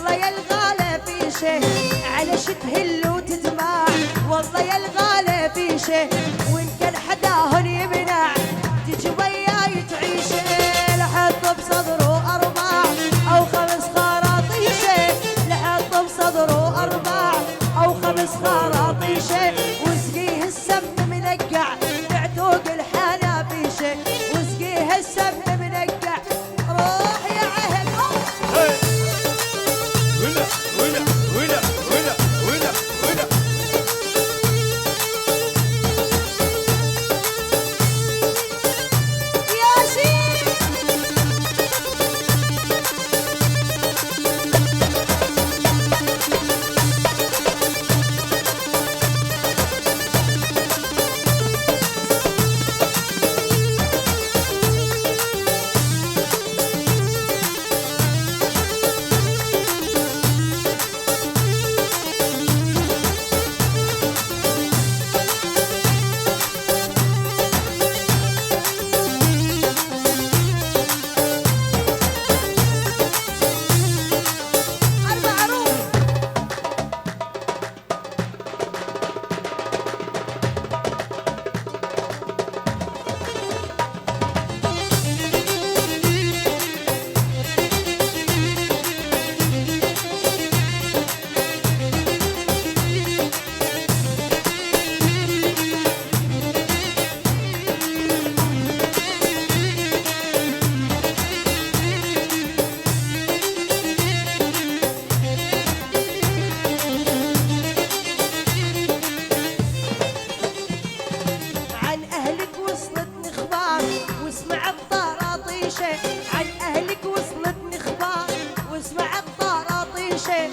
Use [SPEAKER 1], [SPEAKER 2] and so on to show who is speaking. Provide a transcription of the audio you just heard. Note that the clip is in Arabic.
[SPEAKER 1] والله يا الغالة في شي على شي تهل وتدمع، والله يا الغالة في شي وإن كان حداهن يمنع تجي وياي تعيش. لحط بصدره 4 أو 5 خراطيشة، لحط بصدره 4 أو 5 خراطيشة، واسقيه السم منقع بعتوق الحنافيشة، واسقيه السم منقع. روح يا عهد
[SPEAKER 2] ولا ولا ولا ولا ولا ولا
[SPEAKER 1] ياسين. المعروف عن أهلك وصلتني اخبار واسمع الطراطيشة، عن أهلك وصلتني اخبار واسمع الطراطيشة،